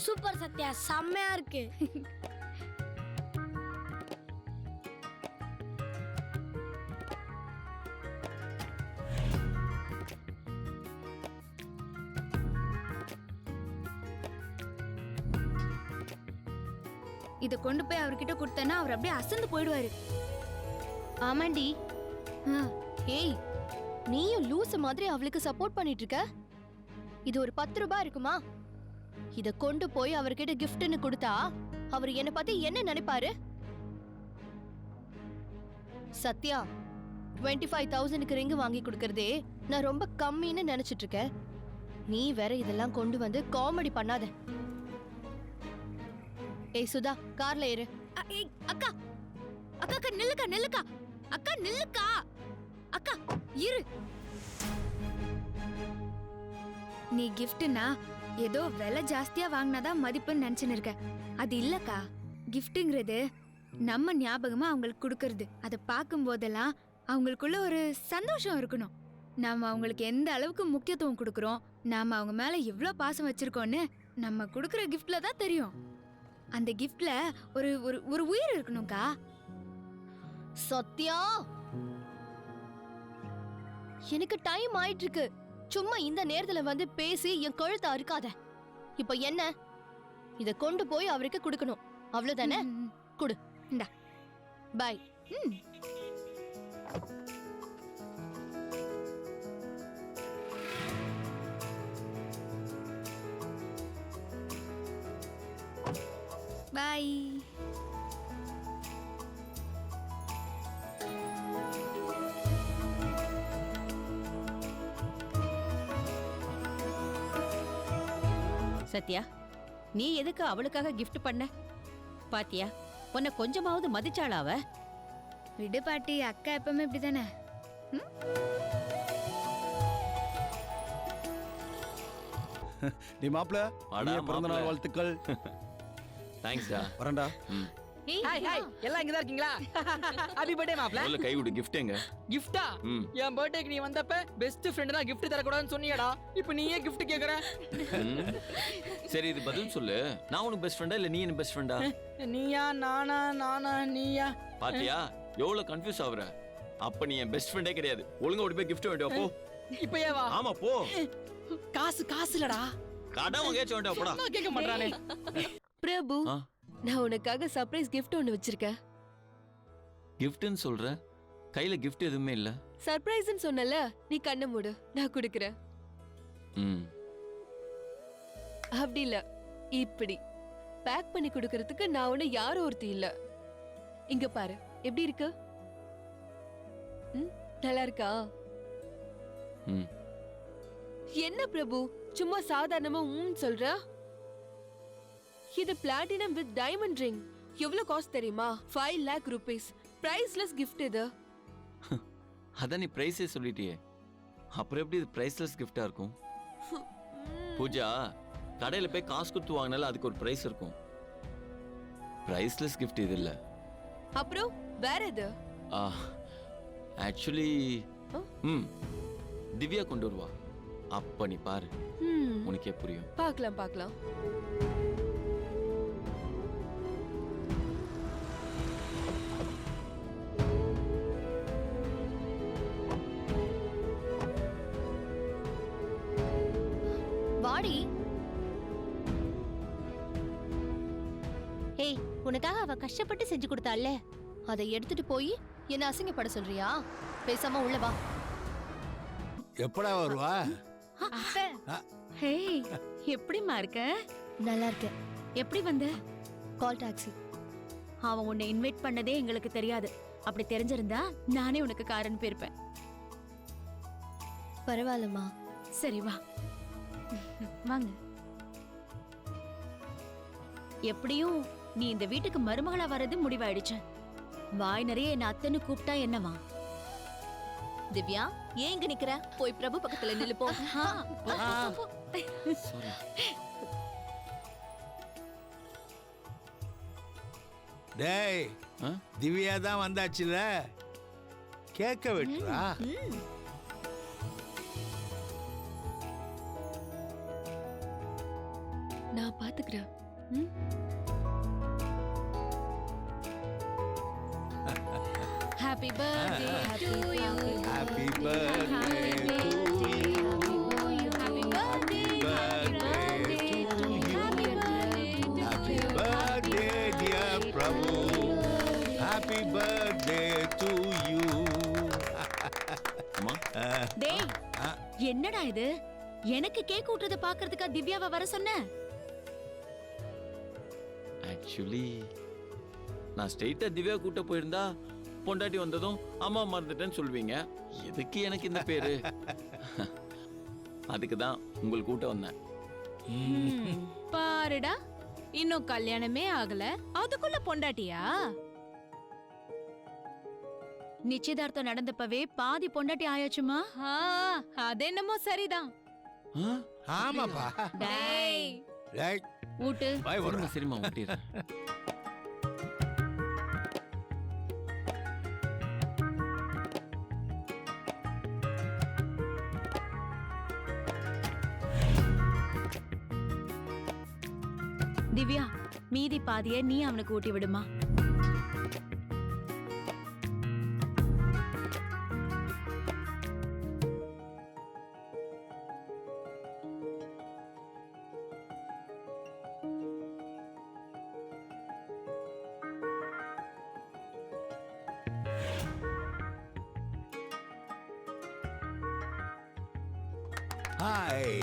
Super Sathya, செம்மையா இருக்கு. இத கொண்டு போய் அவர்கிட்ட கொடுத்தேன்னா அவர் அப்படியே அசந்து போயிடுவாரு. ஆமாண்டி. ஏய், நீயும் லூசு மாதிரி அவளுக்கு சப்போர்ட் பண்ணிட்டு இருக்க. இது ஒரு 10 ரூபாய் இருக்குமா? இத கொண்டு போய் அவர்கிட்ட கிஃப்ட்னு கொடுத்தா அவர் என்ன பத்தி என்ன நினைப்பாரு? சத்யா, 25,000க்கு ரிங் வாங்கி கொடுக்கறதே நான் ரொம்ப கம்மின்னு நினைச்சிட்டு இருக்கேன். நீ வேற இதெல்லாம் கொண்டு வந்து காமெடி பண்ணாத. ஏய் சுதா, கார்ல ஏறு. அக்கா அக்கா அக்கா நில்லுக்கா நில்லுக்கா அக்கா நில்லுக்கா அக்கா இரு. நீ கிஃப்ட்னா ஏதோ விலை ஜாஸ்தியா வாங்கினாதான் மதிப்புன்னு நினைச்சுன்னு இருக்க. அது இல்லக்கா. கிஃப்ட்ங்கிறது நம்ம ஞாபகமா அவங்களுக்கு கொடுக்கறது. அதை பார்க்கும் போதெல்லாம் அவங்களுக்குள்ள ஒரு சந்தோஷம் இருக்கணும். நாம அவங்களுக்கு எந்த அளவுக்கு முக்கியத்துவம் கொடுக்கறோம், நாம அவங்க மேல எவ்வளவு பாசம் வச்சிருக்கோம்னு நம்ம கொடுக்கற கிஃப்ட்ல தான் தெரியும். அந்த கிஃப்ட்ல ஒரு ஒரு உயிர் இருக்கணும்க்கா. சத்யா, எனக்கு டைம் ஆயிட்டு இருக்கு. சும்மா இந்த நேரத்துல வந்து பேசி என் கழுத்தை அறுக்காத. இப்ப என்ன? இத கொண்டு போய் அவருக்கு கொடுக்கணும், அவ்வளவுதானே? குடு. இந்தா, பை. பாய். சத்யா, நீ எதுக்கு அவளுக்காக கிஃப்ட் பண்ண? பாத்தியா, உன்னை கொஞ்சமாவது மதிச்சாளா அவ? விடு பாட்டி, அக்கா எப்பவுமே இப்படிதானே. நீ மாப்ள, பிறந்த நாள் வாழ்த்துக்கள். தேங்க்ஸ்டா. வரேன்டா. ஹாய் ஹாய், எல்லாம் இங்க தான் இருக்கீங்களா? ஹாப்பி பர்த்டே மாப்ள. முதல்ல கை விடு. gift எங்க? கிஃப்டா? என் பர்த்டேக்கு நீ வந்தப்ப பெஸ்ட் ஃப்ரெண்ட் தான் gift தர கூடாதுன்னு சொன்னியடா. இப்போ நீயே gift கேக்குற? சரி, இது பதில் சொல்லு. நான் உனக்கு பெஸ்ட் ஃப்ரெண்டா இல்ல நீ எனக்கு பெஸ்ட் ஃப்ரெண்டா? நீயா நானா நானா நீயா? பாத்தியா எவ்வளவு கன்ஃபியூஸ் ஆகுற? அப்ப நீ என் பெஸ்ட் ஃப்ரெண்டே கிடையாது. ஒழுங்கா ஓடி போய் gift வேண்டியா போ. இப்பயே வா. ஆமா போ. காசு இல்லடா. கடன் வாங்கேச்சு வேண்டியா போடா. நான் கேட்க மாட்டானே. பிரபு, நான் உனக்காக சர்ப்ரைஸ் gift ஒன்னு வச்சிருக்கேன். கிஃப்ட்னு சொல்ற? கையில gift எதுவுமே இல்ல. சர்ப்ரைஸ்னு சொன்னல, நீ கண்ணை மூடு, நான் கொடுக்கறேன். அப்படி இல்ல, இப்படி பேக் பண்ணி கொடுக்கறதுக்கு நான் ஒண்ணு யாரும் ஒருத்தி இல்ல. இங்க பாரு, எப்படி இருக்கு? நல்லா இருக்கா? என்ன பிரபு, சும்மா சாதாரணமா சொல்ற? இது பிளாட்டினம் வித் டைமண்ட் ரிங். எவ்வளவு காஸ்ட் தெரியுமா? 5 lakh rupees. பிரைஸ்லெஸ் gift இது. அதான் நீ பிரைஸே சொல்லிட்டியே, அப்புறம் எப்படி இது பிரைஸ்லெஸ் கிஃப்டா இருக்கும்? பூஜா, கடையில போய் காசு கொடுத்து வாங்கினால அதுக்கு ஒரு பிரைஸ் இருக்கும். பிரைஸ்லெஸ் கிஃப்ட் இது இல்ல. அப்புறம் வேற எது? ஆக்சுவலி திவ்யா கொண்டு வருவா. அப்ப நீ பாரு, உனக்கே புரியும். பார்க்கலாம். வாடி. ஏய், உனக்காக அவ கஷ்டப்பட்டு செஞ்சு கொடுத்தாள்ல, அதை எடுத்துட்டு போய் என்ன அசிங்கப்பட சொல்றியா? பேசாம உள்ள வா. எப்படா வருவா? ஹே, எப்படிமா இருக்க? நல்லா இருக்கேன். எப்படி வந்த? Call taxi. அவன் உன்னை இன்வைட் பண்ணதே எங்களுக்கு தெரியாது. அப்படி தெரிஞ்சிருந்தா நானே உனக்கு கார் அனுப்பியிருப்பேன். பரவாயில்லம்மா. சரி வா, வாங்க. எப்படியும் நீ இந்த வீட்டுக்கு மருமகளா வர்றது முடிவாயிடுச்சு. வாய் நிறைய என்ன அத்தன்னு கூப்பிட்டா என்னவா? திவ்யா, ஏன் இங்க நிக்கிற? போய் பிரபு பக்கத்துல நில்லு போ. டேய், திவ்யா தான் வந்தாச்சுல, கேக்க வெட்டுறா. நான் பாத்துக்கிறேன். Happy birthday to you. Happy birthday to you. Happy birthday to you. Happy birthday dear Prabhu. Happy birthday to you. அம்மா டேய் என்னடா இது? எனக்கு கேக் ஊட்டுறத பாக்குறதுக்கா திவ்யாவை வர சொன்ன? ஆக்சுவலி நான் ஸ்ட்ரெயிட்டா திவ்யா கூட்ட போயிருந்தா பொண்டாட்டி வந்ததும் அம்மா மறந்துட்டேன்னு சொல்வீங்க. எதுக்கு எனக்கு இந்த பேரு? அதுக்கு தான் உங்களுக்கு கூட்ட வந்தேன். பாருடா, இன்னும் கல்யாணமே ஆகல, அதுக்குள்ள பொண்டாட்டியா? நிச்சயதார்த்தம் நடந்தப்பவே பாதி பொண்டாட்டி ஆயாச்சுமா. ஆ, அது என்னமோ சரிதான். ஆ? ஆமாப்பா. டேய், ரைட். ஊட்டு. பாய் சரிம்மா, வரேன். சரிம்மா ஊட்டிடுறேன். திவ்யா, மீதி பாதிய நீ அவனுக்கு ஊட்டி விடுமா. ஹாய்.